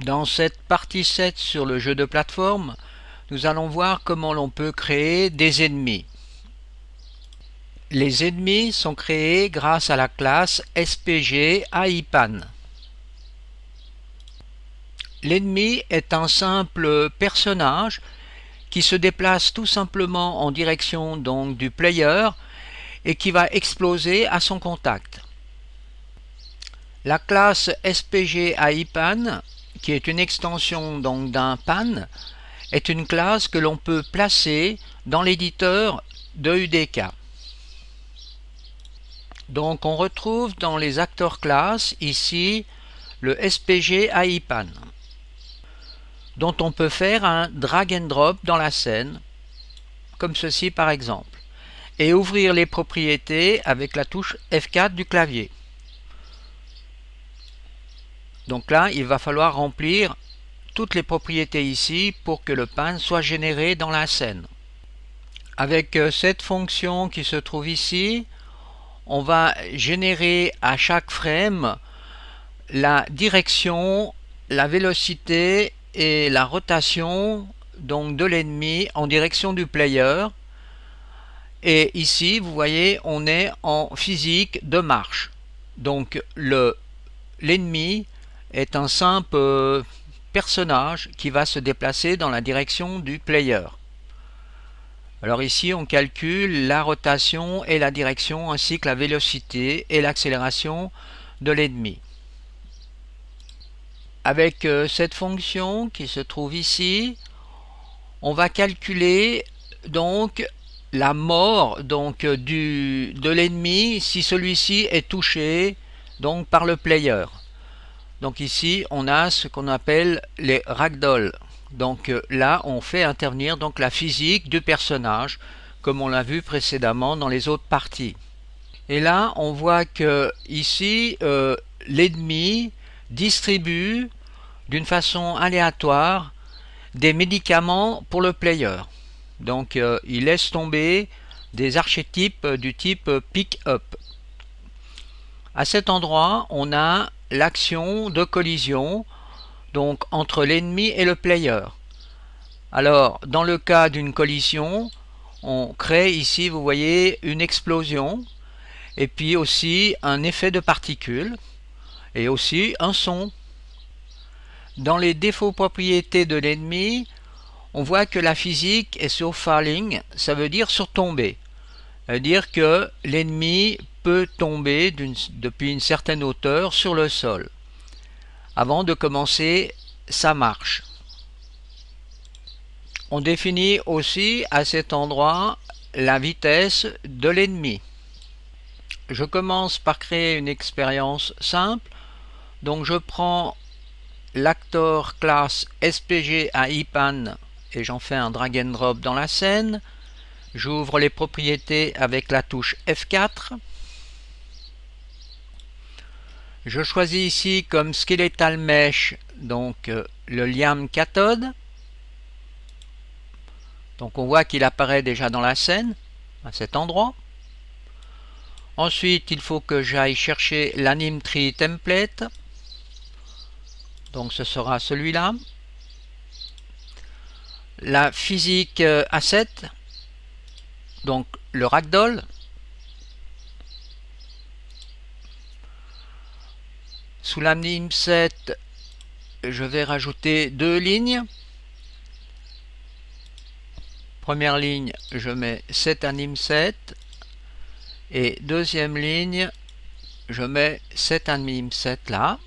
Dans cette partie 7 sur le jeu de plateforme, nous allons voir comment l'on peut créer des ennemis. Les ennemis sont créés grâce à la classe SPG AIPAN. L'ennemi est un simple personnage qui se déplace tout simplement en direction donc du player et qui va exploser à son contact. La classe SPG AIPAN, qui est une extension donc d'un PAN, est une classe que l'on peut placer dans l'éditeur de UDK. Donc on retrouve dans les acteurs classes ici le SPG AIPAN, dont on peut faire un drag and drop dans la scène, comme ceci par exemple, et ouvrir les propriétés avec la touche F4 du clavier. Donc là, il va falloir remplir toutes les propriétés ici pour que le PAN soit généré dans la scène. Avec cette fonction qui se trouve ici, on va générer à chaque frame la direction, la vélocité et la rotation donc de l'ennemi en direction du player. Et ici, vous voyez, on est en physique de marche. Donc l'ennemi est un simple personnage qui va se déplacer dans la direction du player. Alors ici, on calcule la rotation et la direction ainsi que la vélocité et l'accélération de l'ennemi. Avec cette fonction qui se trouve ici, on va calculer donc la mort donc de l'ennemi si celui-ci est touché donc par le player. Donc ici, on a ce qu'on appelle les ragdoll. Donc là, on fait intervenir donc la physique du personnage, comme on l'a vu précédemment dans les autres parties. Et là, on voit que ici, l'ennemi distribue d'une façon aléatoire des médicaments pour le player. Donc il laisse tomber des archétypes du type pick-up. À cet endroit, on a l'action de collision donc entre l'ennemi et le player. Alors, dans le cas d'une collision, on crée ici, vous voyez, une explosion et puis aussi un effet de particules et aussi un son. Dans les défauts propriétés de l'ennemi, on voit que la physique est sur falling, ça veut dire sur tomber. Ça veut dire que l'ennemi peut tomber depuis une certaine hauteur sur le sol avant de commencer sa marche. On définit aussi à cet endroit la vitesse de l'ennemi. Je commence par créer une expérience simple. Donc je prends l'actor class SPG AIPAN et j'en fais un drag and drop dans la scène. J'ouvre les propriétés avec la touche F4. Je choisis ici comme skeletal mesh donc le liam cathode. Donc on voit qu'il apparaît déjà dans la scène à cet endroit. Ensuite, il faut que j'aille chercher l'anime tree template. Donc ce sera celui-là. La physique asset, donc le ragdoll. Sous l'anime set, je vais rajouter deux lignes. Première ligne, je mets set anime set. Et deuxième ligne, je mets set anime set là.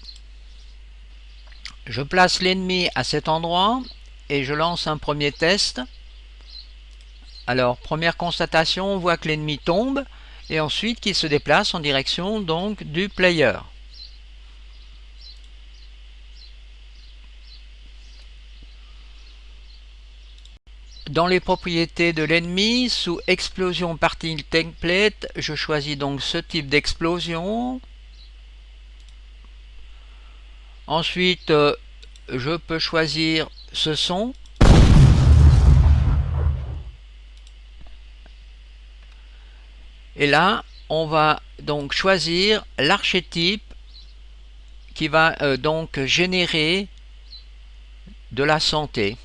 Je place l'ennemi à cet endroit et je lance un premier test. Alors, première constatation, on voit que l'ennemi tombe et ensuite qu'il se déplace en direction donc du player. Dans les propriétés de l'ennemi, sous explosion party template, je choisis donc ce type d'explosion. Ensuite, je peux choisir ce son. Et là, on va donc choisir l'archétype qui va donc générer de la santé.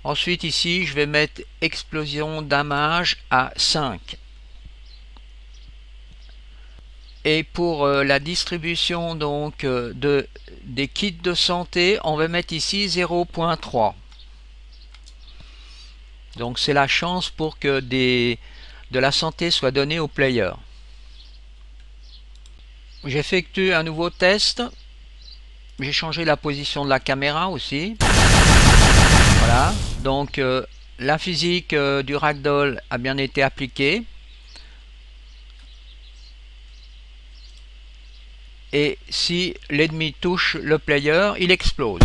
Ensuite ici je vais mettre explosion damage à 5. Et pour la distribution donc des kits de santé, on va mettre ici 0.3. Donc c'est la chance pour que de la santé soit donnée au player. J'effectue un nouveau test. J'ai changé la position de la caméra aussi. Voilà, donc la physique du ragdoll a bien été appliquée. Et si l'ennemi touche le player, il explose.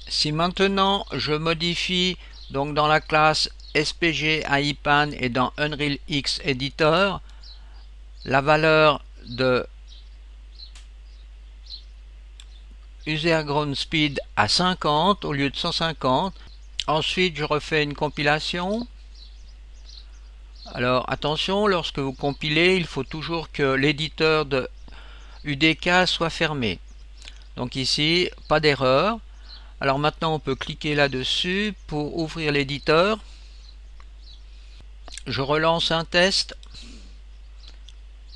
Si maintenant je modifie donc dans la classe SPG AIPAN et dans Unreal X Editor la valeur de User Ground Speed à 50 au lieu de 150, ensuite je refais une compilation. Alors attention, lorsque vous compilez, il faut toujours que l'éditeur de UDK soit fermé. Donc ici, pas d'erreur. Alors maintenant on peut cliquer là-dessus pour ouvrir l'éditeur. Je relance un test.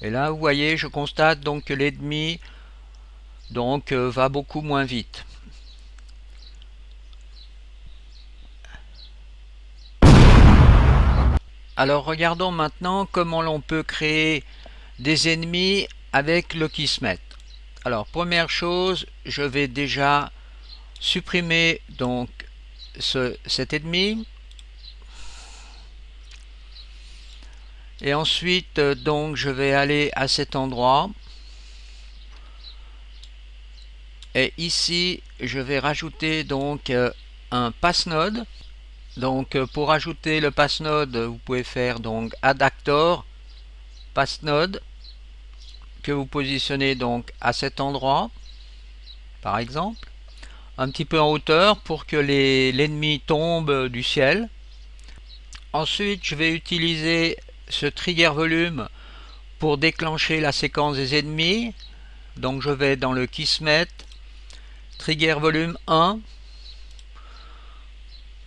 Et là vous voyez, je constate donc que l'ennemi va beaucoup moins vite. Alors regardons maintenant comment l'on peut créer des ennemis avec le Kismet. Alors première chose, je vais déjà supprimer donc cet ennemi. Et ensuite donc je vais aller à cet endroit. Et ici je vais rajouter donc un passnode. Donc pour ajouter le passnode, vous pouvez faire donc add actor passnode que vous positionnez donc à cet endroit par exemple, un petit peu en hauteur pour que l'ennemi tombe du ciel. Ensuite je vais utiliser ce trigger volume pour déclencher la séquence des ennemis. Donc je vais dans le Kismet, trigger volume 1.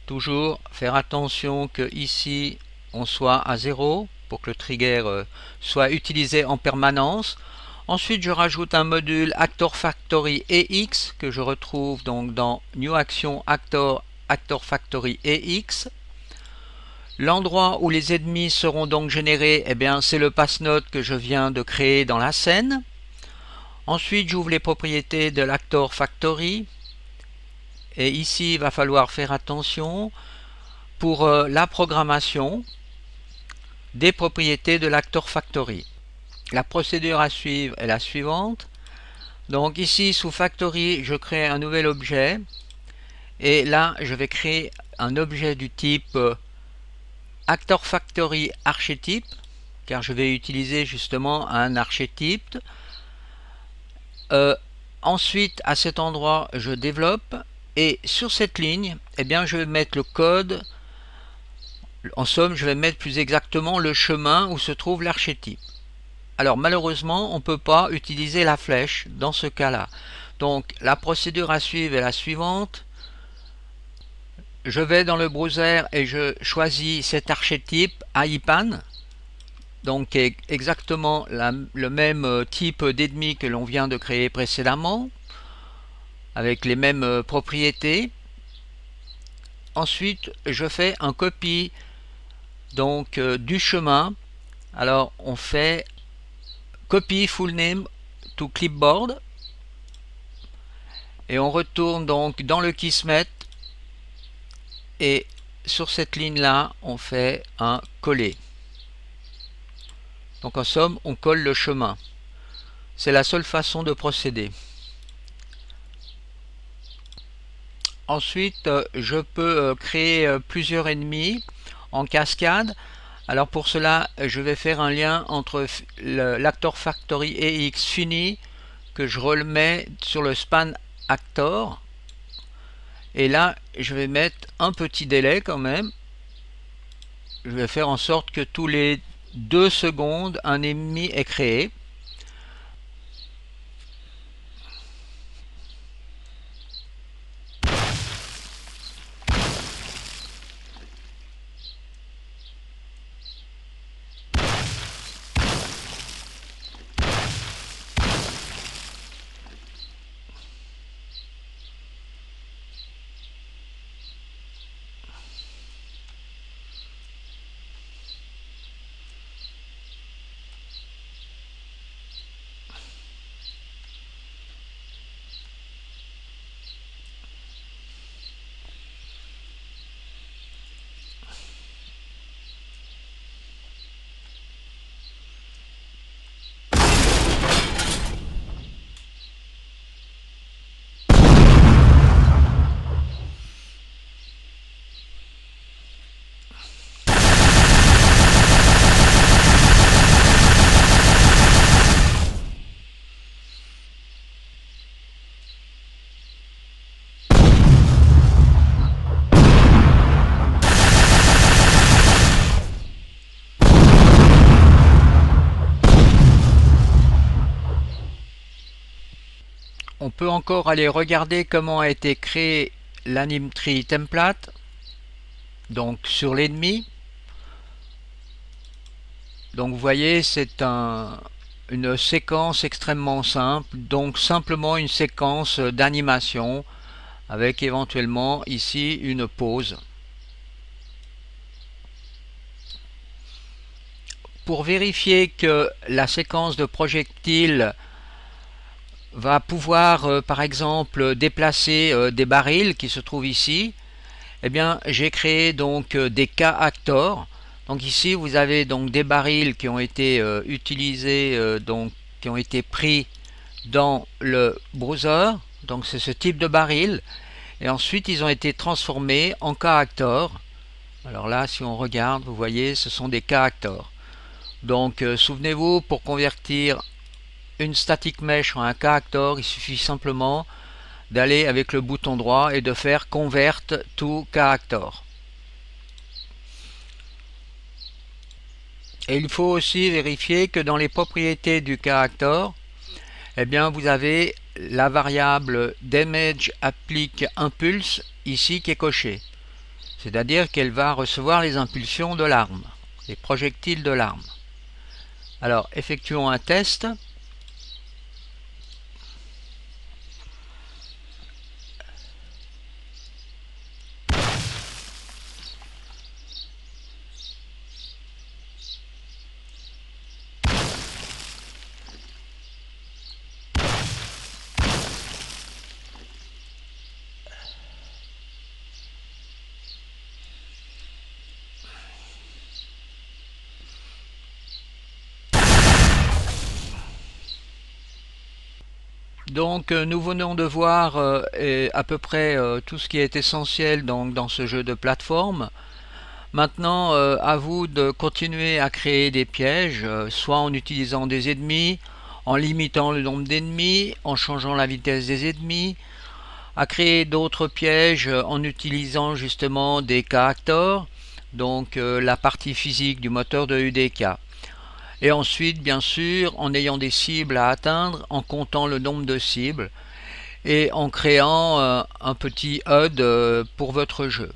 Toujours faire attention que ici on soit à 0 pour que le trigger soit utilisé en permanence. Ensuite je rajoute un module Actor Factory EX que je retrouve donc dans New Action Actor Factory EX. L'endroit où les ennemis seront donc générés, eh bien c'est le passnode que je viens de créer dans la scène. Ensuite j'ouvre les propriétés de l'Actor Factory. Et ici il va falloir faire attention pour la programmation des propriétés de l'Actor Factory. La procédure à suivre est la suivante. Donc ici sous Factory je crée un nouvel objet et là je vais créer un objet du type Actor Factory archétype car je vais utiliser justement un archétype. Ensuite à cet endroit je développe. Et sur cette ligne, eh bien, je vais mettre le code. En somme, je vais mettre plus exactement le chemin où se trouve l'archétype. Alors malheureusement, on ne peut pas utiliser la flèche dans ce cas-là. Donc la procédure à suivre est la suivante. Je vais dans le browser et je choisis cet archétype AIPAN. Donc exactement le même type d'ennemi que l'on vient de créer précédemment, avec les mêmes propriétés. Ensuite je fais un copie donc du chemin. Alors on fait copy full name to clipboard et on retourne donc dans le Kismet et sur cette ligne là on fait un coller. Donc en somme on colle le chemin. C'est la seule façon de procéder. Ensuite je peux créer plusieurs ennemis en cascade. Alors pour cela je vais faire un lien entre l'Actor Factory EX fini que je remets sur le span actor et là je vais mettre un petit délai quand même. Je vais faire en sorte que tous les 2 secondes un ennemi est créé. peut encore aller regarder comment a été créé l'Anime Tree Template, donc sur l'ennemi. Donc vous voyez, c'est une séquence extrêmement simple, donc simplement une séquence d'animation avec éventuellement ici une pause. Pour vérifier que la séquence de projectiles va pouvoir par exemple déplacer des barils qui se trouvent ici, eh bien j'ai créé donc des K-actors. Donc ici vous avez donc des barils qui ont été utilisés, donc qui ont été pris dans le browser. Donc c'est ce type de baril, et ensuite ils ont été transformés en K-actors. Alors là, si on regarde, vous voyez, ce sont des K-actors. Donc souvenez-vous, pour convertir une static mesh en un K-actor, il suffit simplement d'aller avec le bouton droit et de faire Convert to K-actor. Et il faut aussi vérifier que dans les propriétés du K-actor, eh bien vous avez la variable DamageApplictImpulse ici qui est cochée. C'est-à-dire qu'elle va recevoir les impulsions de l'arme, les projectiles de l'arme. Alors effectuons un test. Donc nous venons de voir à peu près tout ce qui est essentiel donc, dans ce jeu de plateforme. Maintenant, à vous de continuer à créer des pièges, soit en utilisant des ennemis, en limitant le nombre d'ennemis, en changeant la vitesse des ennemis, à créer d'autres pièges en utilisant justement des K-actors, donc la partie physique du moteur de UDK. Et ensuite, bien sûr, en ayant des cibles à atteindre, en comptant le nombre de cibles et en créant un petit HUD pour votre jeu.